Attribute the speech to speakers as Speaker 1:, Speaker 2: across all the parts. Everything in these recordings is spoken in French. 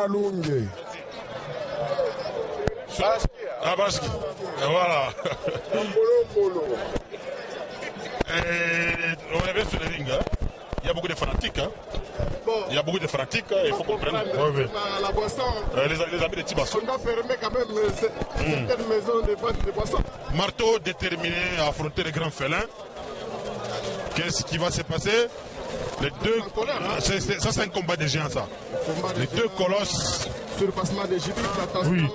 Speaker 1: Bwana Lunge.
Speaker 2: Ah, Baski. Voilà. On est bien sur le ring. Il y a beaucoup de fanatiques. Il y a beaucoup de fanatiques, il faut comprendre.
Speaker 1: La boisson.
Speaker 2: Les amis de Tibas.
Speaker 1: On a fermé quand même certaines maisons de vente de boissons.
Speaker 2: Marteau déterminé à affronter les grands félins. Qu'est-ce qui va se passer? Les deux. Ça, c'est un combat de géants, ça. Les deux colosses.
Speaker 1: Surpassement des gibites, attention.
Speaker 2: Oui.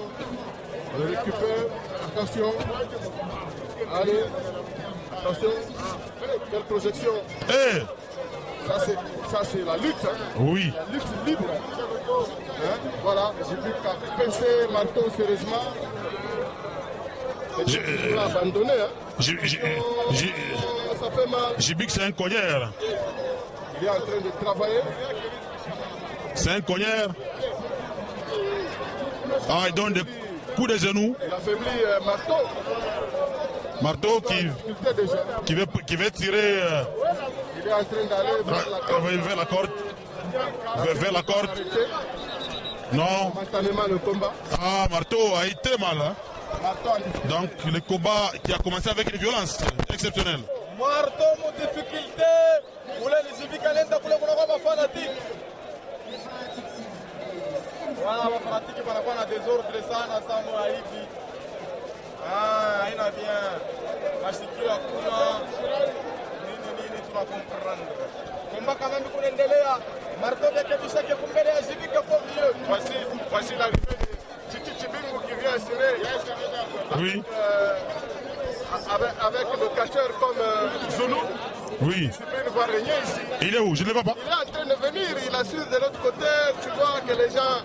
Speaker 1: On le récupère. Attention. Allez. Attention. Quelle projection.
Speaker 2: Eh!
Speaker 1: Ça, c'est la lutte. Hein.
Speaker 2: Oui.
Speaker 1: La lutte libre. Hein. Voilà. Gibic a pincé Marteau sérieusement. Il a abandonné. Hein. Ça fait mal.
Speaker 2: Gibic, c'est un cogneur.
Speaker 1: Il est en train de travailler.
Speaker 2: C'est un cogneur. Ah, il donne des coups de genoux.
Speaker 1: Il affaiblit Marteau.
Speaker 2: Marteau qui veut tirer
Speaker 1: il est en train d'aller
Speaker 2: vers la corde. Vers la corde. Non.
Speaker 1: Momentanément le combat.
Speaker 2: Ah, Marteau a été mal. Hein? Donc le combat qui a commencé avec une violence exceptionnelle.
Speaker 3: Marteau, mon difficulté. Vous les Gibikalenda, vous les fanatiques. Voilà, les fanatiques, par rapport à désordre, ça, on a hivi. Ah, il a bien. Mashikio hakuna. Nini tu vas comprendre. Combat quand même qu'on endelea. Marteau de Kebisaki kumbele ya Jibika kwa mieux.
Speaker 1: Voici l'arrivée de Titi Chibingu qui vient assurer.
Speaker 2: Oui.
Speaker 1: Avec le catcheur comme Zulu.
Speaker 2: Oui.
Speaker 1: Il ne voit rien ici.
Speaker 2: Il est où? Je ne le vois pas.
Speaker 1: Il est en train de venir, il assure de l'autre côté. Tu vois que les gens.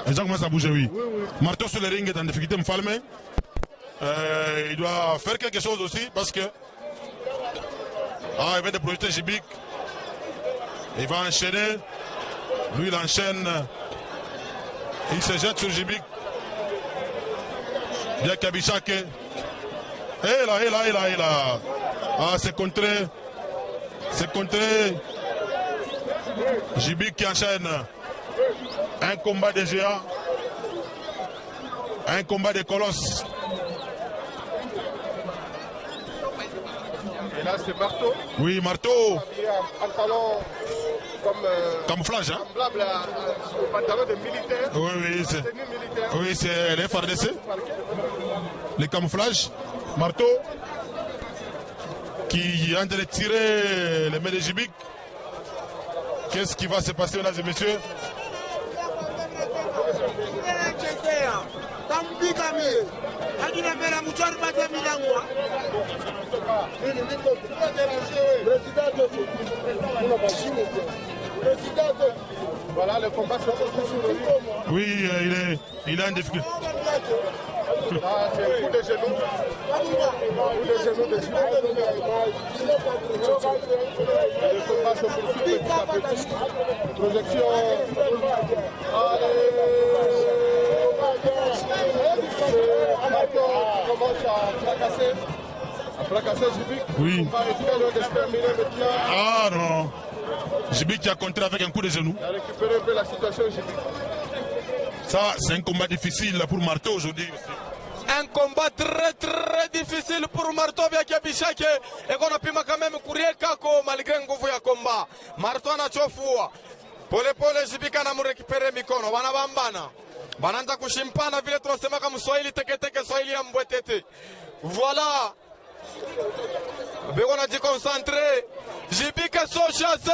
Speaker 2: Les gens commencent à bouger, oui. Marteau sur le ring est en difficulté, Mfalme. Il doit faire quelque chose aussi parce que. Ah, il vient de projeter Gibic. Il va enchaîner. Lui, il enchaîne. Il se jette sur Gibic. Bien Kabishake. Et là. Ah, c'est contré. C'est contré. Gibic qui enchaîne. Un combat de géants. Un combat de colosses.
Speaker 1: Et là, c'est Marteau.
Speaker 2: Oui, Marteau.
Speaker 1: Il a un pantalon comme.
Speaker 2: Camouflage, hein?
Speaker 1: Semblable au pantalon de militaire.
Speaker 2: Oui, c'est les FARDC. Les camouflages. Marteau. Qui est en train de tirer les mains de Gibic. Qu'est-ce qui va se passer, mesdames et messieurs?
Speaker 1: Voilà, le combat se poursuit sur le ring.
Speaker 2: Oui, il est en difficulté.
Speaker 1: Ah, c'est un coup de genou. Un coup de genou de Gibic. Le combat se poursuit petit à petit. Projection. Allez. Marteau commence à fracasser Gibic.
Speaker 2: Oui.
Speaker 1: Le combat est très loin de se terminer maintenant.
Speaker 2: Ah non. Gibic qui a contré avec un coup de genou.
Speaker 1: Il a récupéré un peu la situation Gibic.
Speaker 2: Ça, c'est un combat difficile pour Marteau aujourd'hui.
Speaker 3: Un combat très difficile pour Marteau vya Kebishake. Et qu'on a pu quand même courir kako malgré nguvu ya combat. Marteau anachofua. Pole Jibika na murekipere mikono. Wanabambana. Bananza kushimpana vile tunasema kama Swahili teke Swahili ya mbwetete. Voilà. Beko na jikoncentre. Jibika so chassé.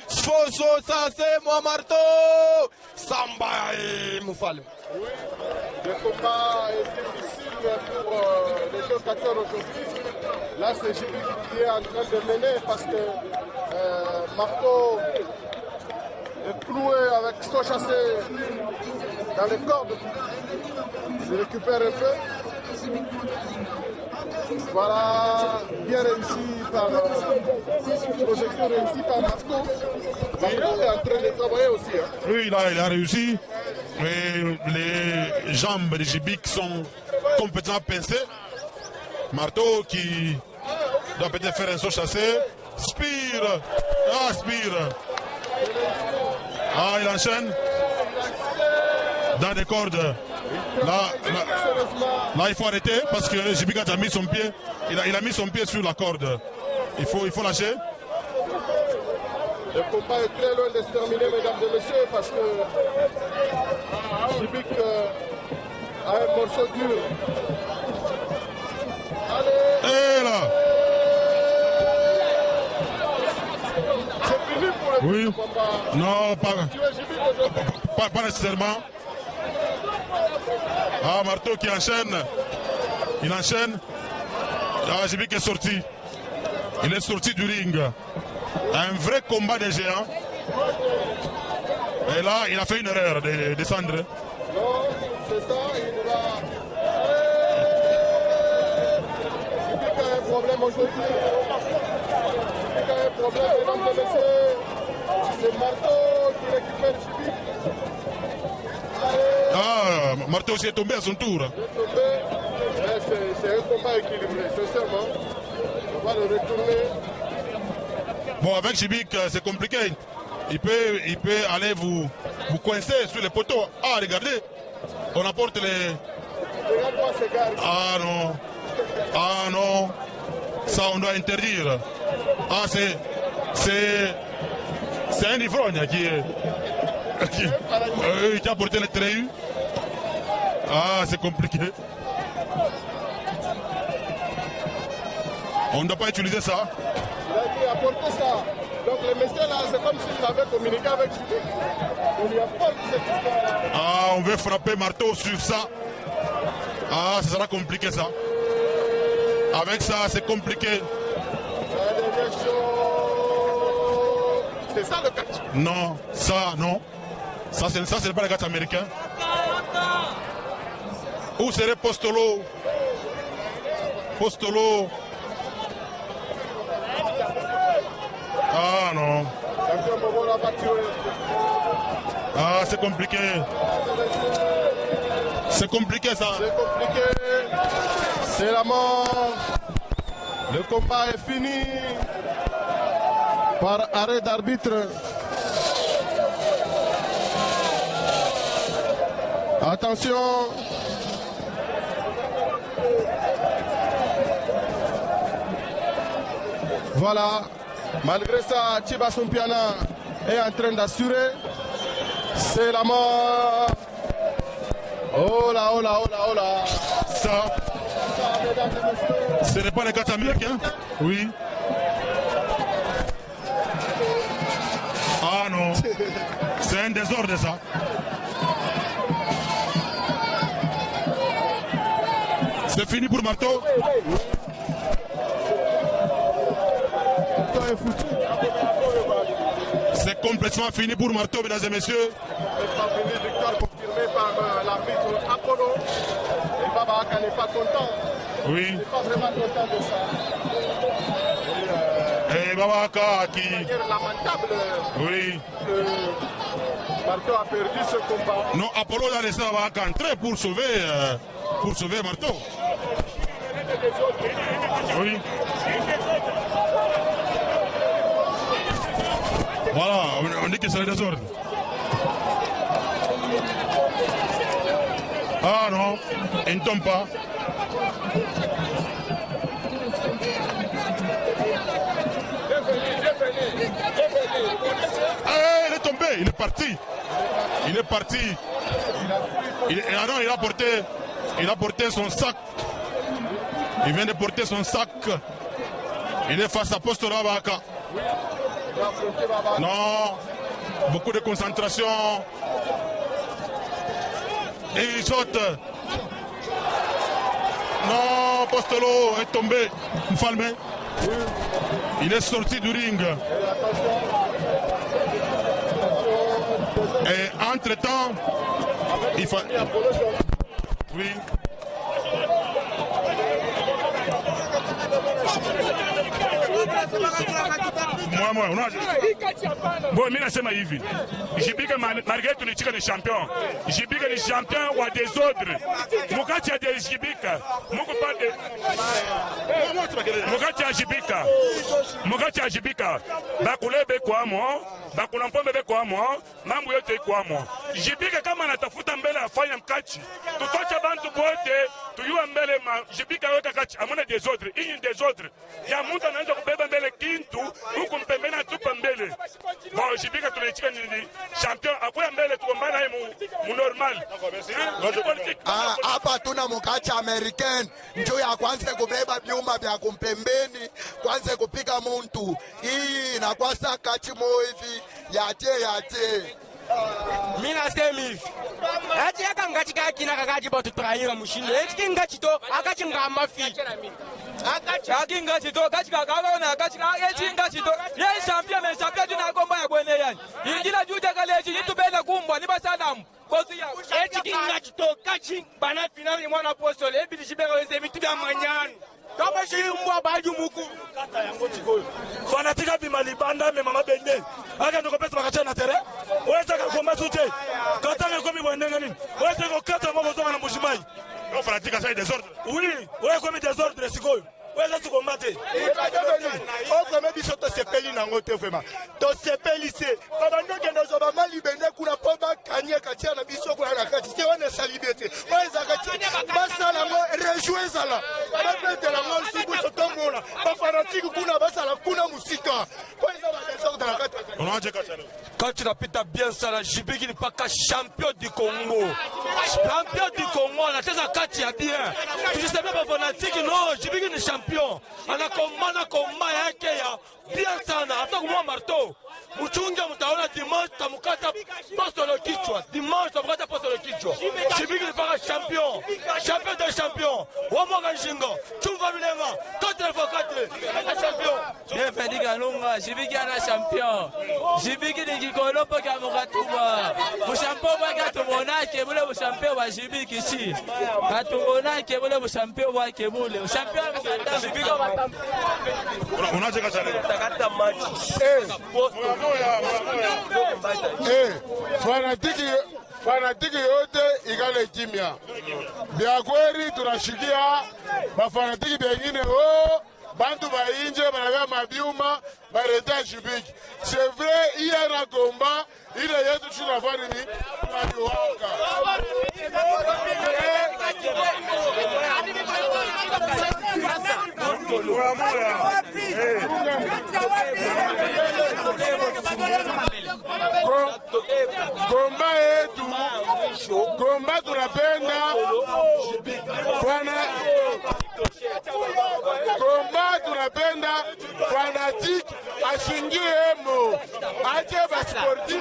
Speaker 3: Faut chasser moi Marteau. Samba Moufal.
Speaker 1: Oui, le combat est difficile pour les deux catcheurs aujourd'hui. Là, c'est Gibic qui est en train de mener parce que Marteau est cloué avec son chassé dans les cordes. Il récupère un peu. Voilà, bien réussi par projection réussie par Marteau. Il est en train de travailler aussi. Hein.
Speaker 2: Oui, il a réussi. Mais les jambes de Gibic sont complètement pincées. Marteau qui doit peut-être faire un saut chassé. Spire. Ah, spire. Ah, il enchaîne dans des cordes. Là, il faut arrêter parce que Jibika a mis son pied. Il a mis son pied sur la corde. Il faut lâcher.
Speaker 1: Le combat est très loin de se terminer, mesdames et messieurs, parce que Jibik a un morceau dur. Allez!
Speaker 2: Et là!
Speaker 1: C'est fini pour le
Speaker 2: Oui.
Speaker 1: combat.
Speaker 2: Non,
Speaker 1: Tu es Jibik aujourd'hui?
Speaker 2: pas nécessairement. Ah, Marteau qui enchaîne. Il enchaîne. Ah, Jibik est sorti. Il est sorti du ring. Un vrai combat des géants. Et là, il a fait une erreur de descendre.
Speaker 1: Non, c'est ça, il va... Jibik a un problème aujourd'hui. Jibik a un problème, mesdames et messieurs. C'est Marteau qui récupère Jibik.
Speaker 2: Ah, Marteau aussi est tombé à son tour.
Speaker 1: C'est un combat équilibré, sincèrement. On va le retourner.
Speaker 2: Bon, avec Jibik, c'est compliqué. Il peut aller vous coincer sur les poteaux. Ah, regardez. On apporte les...
Speaker 1: Regarde-moi ces gars.
Speaker 2: Ah non. Ah non. Ça, on doit interdire. Ah, c'est un ivrogne qui a porté les treilles. Ah, c'est compliqué. On ne doit pas utiliser ça.
Speaker 1: Il a dit apporter ça. Donc les messieurs là, c'est comme s'ils avaient communiqué avec Jibik. On lui apporte cette histoire-là.
Speaker 2: Ah, on veut frapper Marteau sur ça. Ah, ça sera compliqué ça. Avec ça, c'est compliqué.
Speaker 1: Ça devient chaud. C'est ça le catch.
Speaker 2: Non, ça, non. Ça, c'est pas le catch américain. Où serait Postolo? Postolo. Ah non. Ah, c'est compliqué. C'est compliqué ça.
Speaker 1: C'est compliqué. C'est la mort. Le combat est fini par arrêt d'arbitre. Attention. Voilà. Malgré ça, Chiba Sumpiana est en train d'assurer. C'est la mort. Oh là, oh là, oh là, oh là.
Speaker 2: Ça, ce n'est pas les 4 américains? Oui. Ah non. C'est un désordre ça. C'est fini pour Marteau. C'est complètement fini pour Marteau, mesdames et messieurs.
Speaker 1: Victoire confirmée par l'arbitre Apollo. Et Baba Aka n'est pas content.
Speaker 2: Oui.
Speaker 1: Il n'est pas vraiment content de ça.
Speaker 2: Et Baba Aka qui...
Speaker 1: C'est lamentable
Speaker 2: Oui.
Speaker 1: que Marteau a perdu ce combat.
Speaker 2: Non, Apollo a laissé Baba Aka entrer pour sauver Marteau. Oui. Voilà, on dit que c'est le désordre. Ah non, il ne tombe pas. Ah, il est tombé, il est parti. Il est parti. Il a porté son sac. Il vient de porter son sac. Il est face à Postolo Baba Aka. Non, beaucoup de concentration. Et il saute. Non, Postolo est tombé. Mfalme. Il est sorti du ring. Et entre-temps, il faut... Oui. Moya unaje?
Speaker 4: Bon, mimi nasema hivi. Jibika malgré tout ni champion. Jibika ni champion wa désordre. Mukati ya Jibika. Muko pande. Mukati ya Jibika. Bakulebe kwa mo, bakulampombe kwa mo, mambo yote kwa mo. Jibika kama anatafuta mbele afanya mkachi. Tutocha bantu bote, tuyua mbele Jibika weka kachi. Amone désordre, hii désordre. Ya mtu anaanza kubeba mbele kintu, huku mpembena tupa mbele. Bon, Jibika tunaichika ni champion, apoya mbele tukombana hii mu normal.
Speaker 5: Hapa tuna mukacha American, njoo ya kwanza kubeba byuma vya kumpembeni, kwanza kupika muntu. Hii na kwasa kachi moivi, yate.
Speaker 3: Mina semi. Ati aka ngachi kaki na kakaji botu trahira mushinde. Eti ngachi to akachi ngamba fi. Akachi ngachi to kachi kaka na akachi eti ngachi to. Ye champion men champion tuna komba ya bwene yani. Injila juja kaleji nitubena kumbwa ni basadamu. Kozi ya eti ngachi to kachi bana finali mwana apostole ebi jibeka weze vitu vya manyani. Kama shi mbwa baju muku.
Speaker 4: Fanatika bimalibanda me mama bende. Aka ndoko pesa bakacha na tere. Weza kakoma sute. Katanga komi bwendenga nini? Weza kokata moko zonga na mushimai.
Speaker 2: Yo fanatika sai désordre.
Speaker 4: Oui, wewe komi désordre sikoyo. Weza tukombate.
Speaker 5: Ozo mebi soto sepeli na ngote vraiment. To sepeli se. Baba ndoke ndozo ba mali bende kuna pomba kanye katia na biso kuna na kati. Se wana salibete. Weza katia basa la mo rejoindre la. Ba de la mo sibu soto mona. Ba fanatique kuna basa la kuna musika. Weza ba désordre na kati.
Speaker 2: Unaje kacha leo?
Speaker 4: Kachi napita bien sana Jibiki ni paka champion du Congo. Champion du Congo anacheza kati ya bien. Tuseme ba fanatique no, Jibiki ni champion. Anakomana komba yake ya bien sana. Hata kumwa marto. Mchunge mtaona dimanche tamukata posto le kichwa. Dimanche tamukata posto le kichwa. Jibiki ni paka champion. Champion de champion. Wamo kanshingo. Chumva bilenga. 4x4. Champion.
Speaker 6: Defendi Kalunga, Jibiki ana champion. Jibiki ni kikolo po kya mukatuma. Mushampion wa katumona mule mushampion wa Jibiki chi. Katumona mule mushampion wa kemule. Mushampion wa Jibiki wa
Speaker 2: Unaje kacha leo?
Speaker 4: takata match.
Speaker 1: Fanatiki yote ikale kimya. Bia kweli tunashikia bafanatiki bengine bantu ba inje banabeba mabiuma bareta Jibiki. C'est vrai, il y a un combat, il y a tout la fois ni mariwaka. Combat tunapenda combat tunapenda fanatique ashingie mo aje ba sportif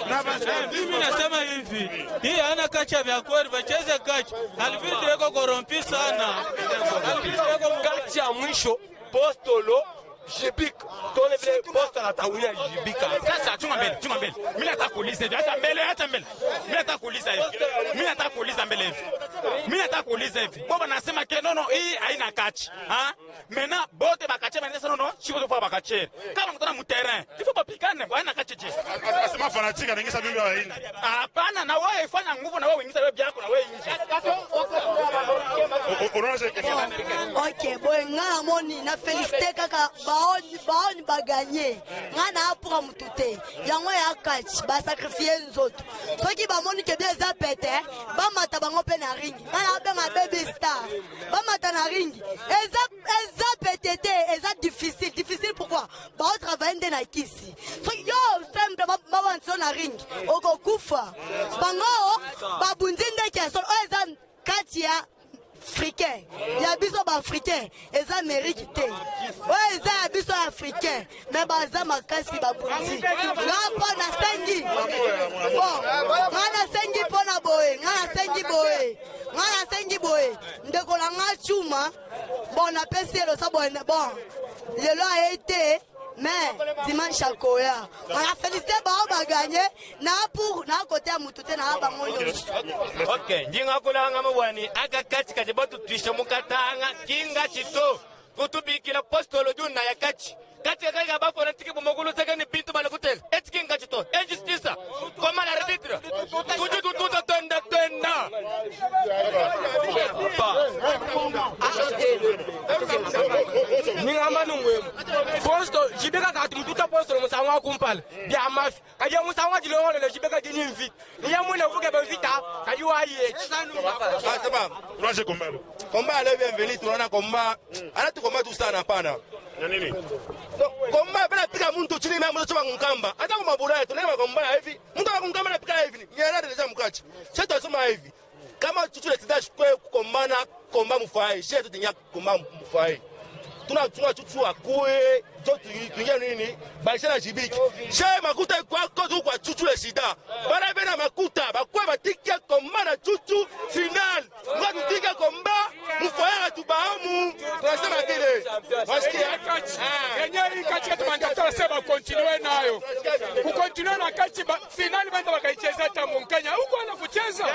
Speaker 1: na ba sportif.
Speaker 6: Mimi nasema hivi, hii hana kacha vya kweli, bacheze kacha. Alvito yako korompi sana. Alvito yako
Speaker 3: Kachi ya mwisho postolo Jibika. Tole vile posta na tawia Jibika. Sasa chuma mbele. Mimi nataka kuuliza hivi. Hata mbele. Mimi nataka kuuliza hivi. Baba nasema ke nono hii haina kachi. Mena bote bakache banesa nono chiko to bakache. Kama mtana mu terrain. Il faut pas pikane, haina kachi je.
Speaker 2: Asema fanatique anaingiza bibi wa haina.
Speaker 3: Hapana, na wewe fanya nguvu na wewe ingiza wewe yako na wewe nje.
Speaker 2: Unaje?
Speaker 7: Ok, boy, nga moni na félicité kaka baoni baganye. Nga na apura mutute. Yango ya catch ba sacrifier nzoto. Soki ba moni ke bien za pété, ba mata bango pe na ringi. Nga na benga baby star. Ba mata na ringi. Eza pétété, eza difficile pourquoi? Ba travailler na kisi. So yo simple ba wanso na ringi. Oko kufa. Bango ba bundinde ke so eza katia africain, ya biso ba africain, eza Amérique te. Ouais, eza biso africain, mais baza makasi ba bundi. Ngapa na sengi. Bon, ngana sengi pona boye, ngana sengi boye. Ndeko la nga chuma. Bon, na pesi lo sa bon. Le loi a été mais dimanche à Koya. On a félicité Baoba gagné. Na côté à Moutouté na Bangoyo.
Speaker 3: Ok, Ndinga Kulanga Mwani, Agakachi Kajabatu Twishamukatanga, Kinga Chito, Kutubiki la Postolo Duna Yakachi. kati kaka ba fona tiki bomogulu saka ni pintu bana kutel etiki ngati to injustice comme l'arbitre tout tenda ninga mwe posto jibeka kati mtuta posto musangwa kumpala bia mafi kaje musangwa dilongo le jibeka dini invite niya mwena vuke ba vita kaji wa ye
Speaker 8: saba
Speaker 2: Roger Komba.
Speaker 8: Komba leo bienvenue tunaona Komba anatu Komba tu sana hapana
Speaker 2: nini
Speaker 8: Komba bana pika mtu chini mimi mtu choma ngamba hata kwa mabura yetu ndio Komba hivi mtu akungamba na pika hivi ni yeye ndio mkachi sasa tunasema hivi kama tuchule tidash kwa kukombana Komba mfai sisi tutinya Komba mfai tunachukua kue jotu tuingia nini baisha jibiki shay makuta kwa tu kwa chuchule sida bara bena makuta bakwa batikia Komba na chuchu final ngwa tutika Komba mfaya tubahamu tunasema kile wasikia
Speaker 9: yenyewe kati yetu mandatara sema continue nayo kukontinue na kati final banda bakaicheza tangu Mkenya huko anakucheza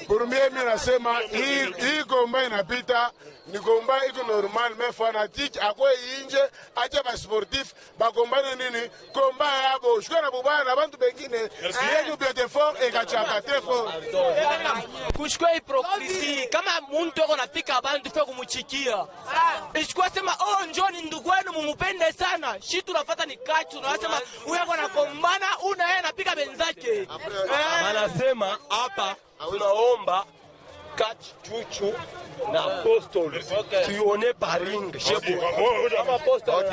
Speaker 1: Kurumie mimi nasema hii Komba inapita ni Komba iko normal mais fanatique akwe inje acha ba sportif ba kombane nini Komba yabo shukana bubana na bantu bengine yenyu bien fort et kachaka très fort
Speaker 6: kushikwa hypocrisie kama muntu ako napika abantu fe kumuchikia ishikwa sema njoni ndugu wenu mumupende sana shi tunafuata ni kati tunasema huyu ako nakombana una yeye anapika benzake
Speaker 4: Anasema hapa tunaomba kati chuchu na apostol tuone paring shebu kama apostol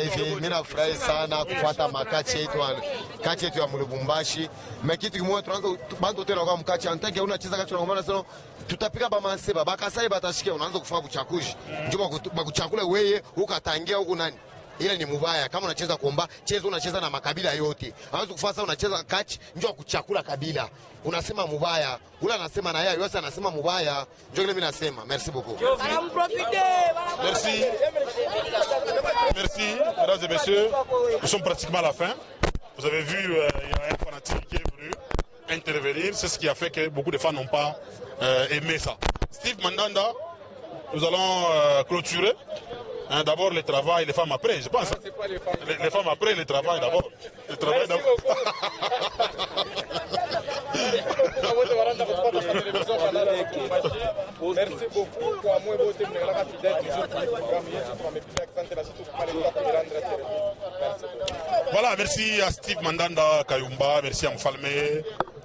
Speaker 10: hivi mimi nafurahi sana kufuata makachi yetu ya Mulubumbashi mekitu kimoja tunaanza bando tena kwa mkachi antake unacheza kati na ngoma sasa tutapika ba manseba bakasai batashikia unaanza kufanya kuchakushi njoo bakuchakule wewe ukatangia huko nani ile ni mubaya kama unacheza Komba cheza unacheza na makabila yote hawezi kufasa unacheza kati njoo kuchakula kabila unasema mubaya ule anasema na yeye yote anasema mubaya njoo mimi nasema merci beaucoup
Speaker 2: Merci. Merci, mesdames et messieurs. Nous sommes pratiquement à la fin. Vous avez vu, il y a un fanatique qui est venu intervenir. C'est ce qui a fait que beaucoup de fans n'ont pas aimé ça. Steve Mandanda, nous allons clôturer. Hein, d'abord le travail, les femmes après, je pense. Les femmes après, le travail d'abord. Le travail d'abord.
Speaker 3: Merci beaucoup kwa mwe bote mnakalaka fidèle toujours pour le programme yetu kwa mepita asante na surtout kwa les temps
Speaker 2: Voilà, merci à Steve Mandanda Kayumba, merci à Mfalme,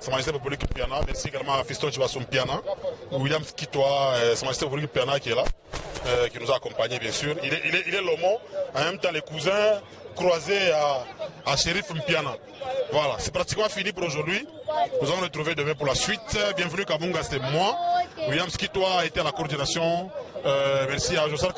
Speaker 2: Sa Majesté Populaire Piana, merci également à Fiston Chibasson Piana, William Skitoa, Sa Majesté Populaire Piana qui est là, qui nous a accompagnés bien sûr. Il est l'homo, en même temps les cousins croisés à Shérif Mpiana. Voilà, c'est pratiquement fini pour aujourd'hui. Nous allons nous retrouver demain pour la suite. Bienvenue Kabunga, c'était moi. William Skitoa a été à la coordination. Merci à Josar